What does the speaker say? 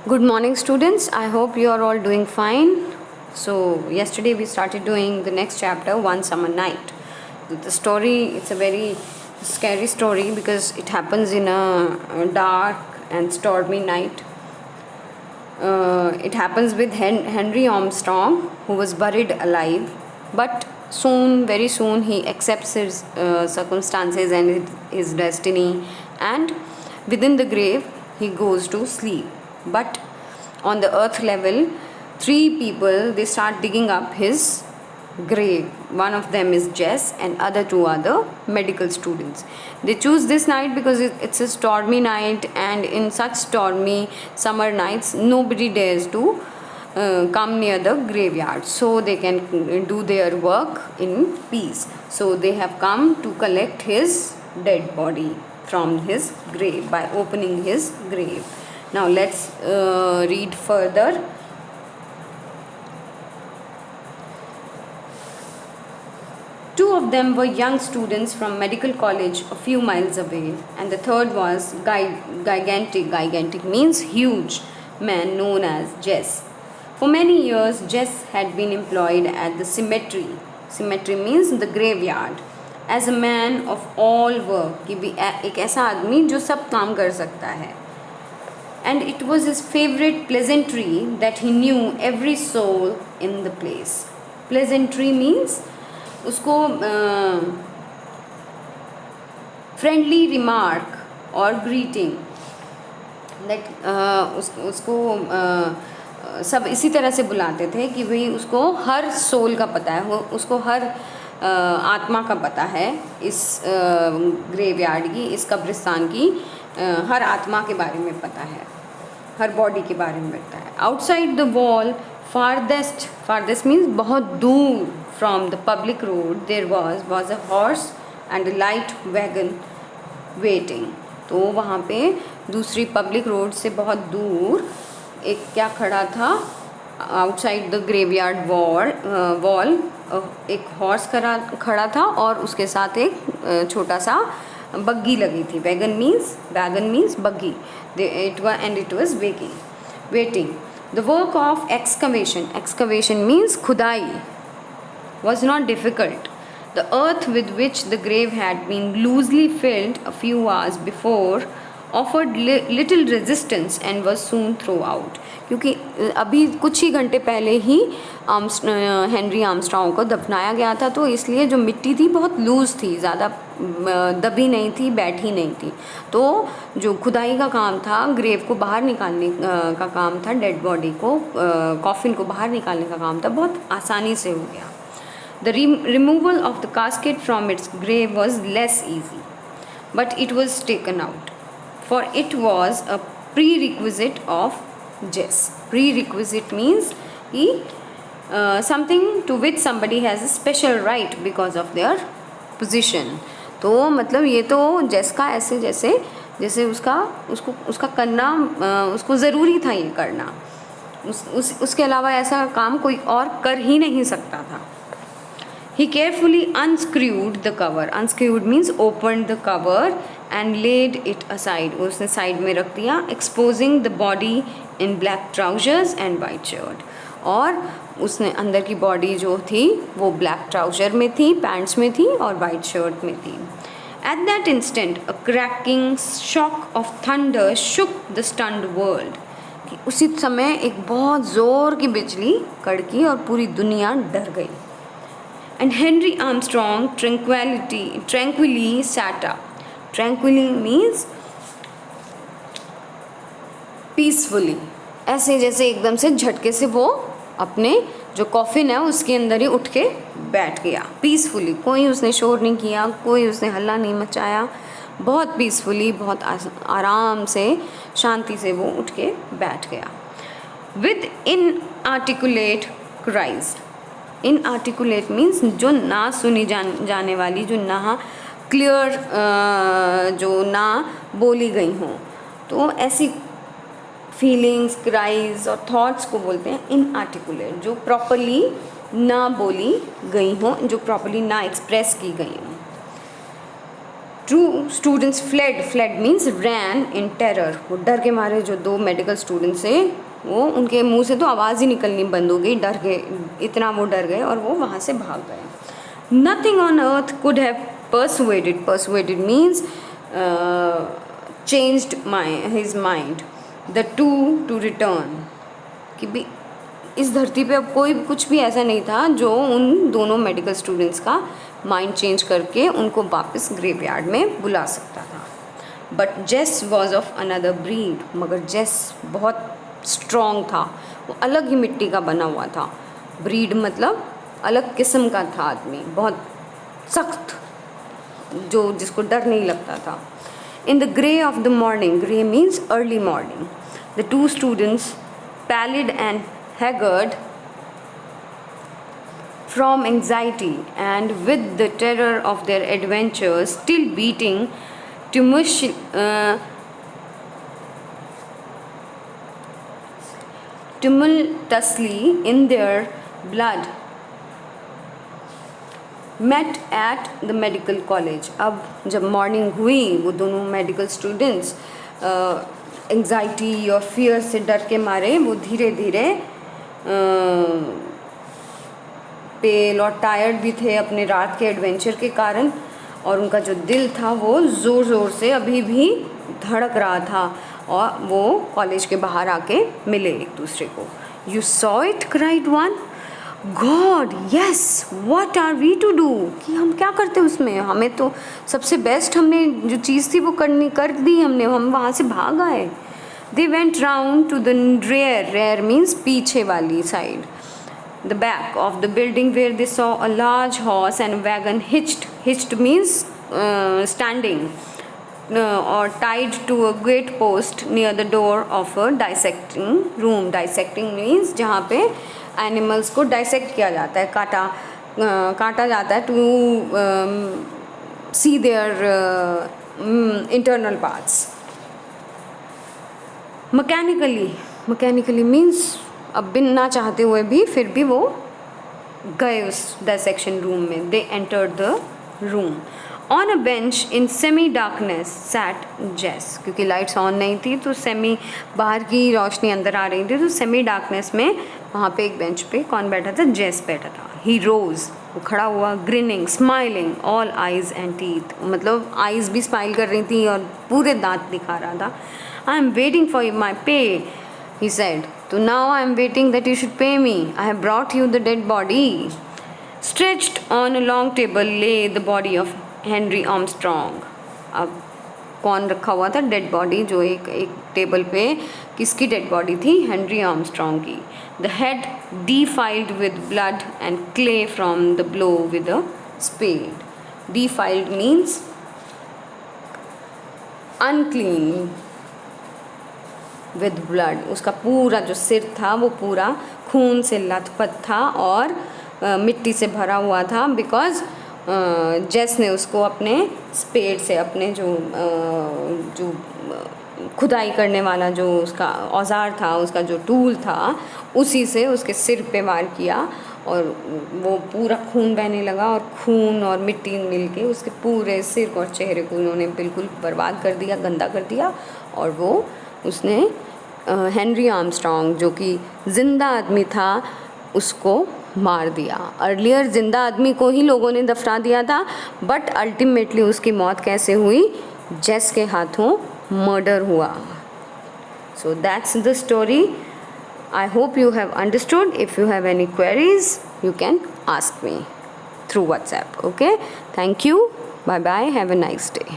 Good morning, students. I hope you are all doing fine. So, yesterday we started doing the next chapter, One Summer Night. The story, it's a very scary story because it happens in a dark and stormy night. It happens with Henry Armstrong, who was buried alive, but very soon, he accepts his circumstances and his destiny, and within the grave, he goes to sleep. But on the earth level, three people, they start digging up his grave. One of them is Jess, and other two are the medical students. They choose this night because it's a stormy night, and in such stormy summer nights, nobody dares to come near the graveyard, so they can do their work in peace. So they have come to collect his dead body from his grave by opening his grave. Now let's read further. Two of them were young students from medical college a few miles away, and the third was gigantic. Gigantic means huge man known as Jess. For many years, Jess had been employed at the cemetery. Cemetery means the graveyard. As a man of all work, कि भी एक ऐसा आदमी जो सब काम कर सकता है. And it was his favorite pleasantry that he knew every soul in the place. Pleasantry means उसको friendly remark or greeting, that उसको सब इसी तरह से बुलाते थे कि भाई उसको हर सोल का पता है, वो उसको हर आत्मा का पता है, इस ग्रेवयार्ड की, इस कब्रिस्तान की हर आत्मा के बारे में पता है, हर बॉडी के बारे में पता है. Outside the wall, farthest means बहुत दूर, from the public road there was a horse and a light wagon waiting. तो वहाँ पे दूसरी पब्लिक रोड से बहुत दूर एक क्या खड़ा था, आउटसाइड द ग्रेवयार्ड वॉल एक हॉर्स खड़ा था, और उसके साथ एक छोटा सा बग्गी लगी थी. वैगन मीन्स बग्गी. It was waiting. The work of excavation means खुदाई was not difficult. The earth with which the grave had been loosely filled a few hours before offered little resistance and was soon thrown out. क्योंकि अभी कुछ ही घंटे पहले ही Henry Armstrong को दफनाया गया था, तो इसलिए जो मिट्टी थी बहुत लूज़ थी, ज़्यादा दबी नहीं थी, बैठी नहीं थी. तो जो खुदाई का काम था, ग्रेव को बाहर निकालने का काम था, डेड बॉडी को, कॉफिन को बाहर निकालने का काम था, बहुत आसानी से हो गया. The removal of the casket from its grave was less easy, but it was taken out, for it was a prerequisite of Jess. Prerequisite means something to which somebody has a special right because of their position. तो मतलब ये तो जेस का ऐसे जैसे उसका करना उसको ज़रूरी था, ये करना, उसके अलावा ऐसा काम कोई और कर ही नहीं सकता था. He carefully unscrewed the cover. Unscrewed means opened the cover and laid it aside. उसने साइड में रख दिया, exposing the body in black trousers and white shirt. और उसने अंदर की बॉडी जो थी वो ब्लैक ट्राउजर में थी, पैंट्स में थी और वाइट शर्ट में थी. At that instant, a cracking shock of thunder shook the stunned world. उसी समय एक बहुत ज़ोर की बिजली कड़की और पूरी दुनिया डर गई. And Henry Armstrong tranquilly sat up. Tranquilly means peacefully. ऐसे जैसे एकदम से झटके से वो अपने जो कॉफिन है उसके अंदर ही उठ के बैठ गया. पीसफुली, कोई उसने शोर नहीं किया, कोई उसने हल्ला नहीं मचाया, बहुत पीसफुली, बहुत आराम से, शांति से वो उठ के बैठ गया. With inarticulate cries. Inarticulate means जो ना सुनी जाने वाली, जो ना क्लियर, जो ना बोली गई हों, तो ऐसी फीलिंग्स, क्राइज और थॉट्स को बोलते हैं इनआर्टिकुलेट, जो प्रॉपरली ना बोली गई हों, जो प्रॉपरली ना एक्सप्रेस की गई हों. 2 students fled means ran in terror. वो डर के मारे जो 2 मेडिकल स्टूडेंट्स थे वो उनके मुंह से तो आवाज़ ही निकलनी बंद हो गई, डर गए, इतना वो डर गए और वो वहाँ से भाग गए. Nothing on earth could have persuaded means changed his mind, the 2 to return. कि भी इस धरती पे अब कोई कुछ भी ऐसा नहीं था जो उन दोनों मेडिकल स्टूडेंट्स का माइंड चेंज करके उनको वापस ग्रेवयार्ड में बुला सकता था. बट जेस वॉज ऑफ अनदर ब्रीड, मगर जेस बहुत स्ट्रॉन्ग था, वो अलग ही मिट्टी का बना हुआ था. ब्रीड मतलब अलग किस्म का था आदमी, बहुत सख्त, जो जिसको डर नहीं लगता था. In the grey of the morning, grey means early morning, the 2 students pallid and haggard from anxiety and with the terror of their adventures still beating tumultuously in their blood met at the medical college. अब जब morning हुई वो दोनों medical students anxiety और fear से डर के मारे वो धीरे धीरे पेल और टायर्ड भी थे अपने रात के एडवेंचर के कारण, और उनका जो दिल था वो ज़ोर ज़ोर से अभी भी धड़क रहा था, और वो कॉलेज के बाहर आके मिले एक दूसरे को. You saw it, cried one. God yes, what are we to do, कि हम क्या करते उसमें, हमें तो सबसे बेस्ट हमने जो चीज़ थी वो कर दी हमने, हम वहाँ से भाग आए. They went round to the rear means पीछे वाली side, the back of the building where they saw a large horse and wagon hitched means standing or tied to a gate post near the door of a dissecting room. Dissecting means जहाँ पे animals को dissect किया जाता है, काटा जाता है, to see their internal parts. Mechanically means अब बिना चाहते हुए भी फिर भी वो गए उस डाइसेक्शन रूम में. They entered the room. On a bench in semi darkness sat Jess, क्योंकि लाइट्स ऑन नहीं थी तो सेमी बाहर की रोशनी अंदर आ रही थी, तो सेमी डार्कनेस में वहाँ पे एक बेंच पे कौन बैठा था, जेस बैठा था. ही रोज, वो खड़ा हुआ, grinning smiling all eyes and teeth, मतलब आइज़ भी स्माइल कर रही थी और पूरे दांत दिखा रहा था. I am waiting for my pay, he said, तो now I am waiting that you should pay me. I have brought you the dead body. Stretched on a long table lay the body of Henry Armstrong. अब कौन रखा हुआ था, dead body, जो एक table पे किसकी डेड बॉडी थी, हेनरी आर्मस्ट्रॉन्ग की. The head defiled with blood and clay from the blow with a spade. Defiled means unclean with blood. उसका पूरा जो सिर था वो पूरा खून से लथपथ था और मिट्टी से भरा हुआ था, बिकॉज जेस ने उसको अपने स्पेड से, अपने जो खुदाई करने वाला जो उसका औजार था, उसका जो टूल था, उसी से उसके सिर पे वार किया और वो पूरा खून बहने लगा और खून और मिट्टी मिलके उसके पूरे सिर और चेहरे को उन्होंने बिल्कुल बर्बाद कर दिया, गंदा कर दिया. और वो उसने हेनरी आर्मस्ट्रॉन्ग जो कि ज़िंदा आदमी था उसको मार दिया. अर्लियर ज़िंदा आदमी को ही लोगों ने दफना दिया था, बट अल्टीमेटली उसकी मौत कैसे हुई, जेस के हाथों मर्डर हुआ. So that's the story. I hope you have understood. If you have any queries, you can ask me through WhatsApp. Okay? Thank you. Bye bye. Have a nice day.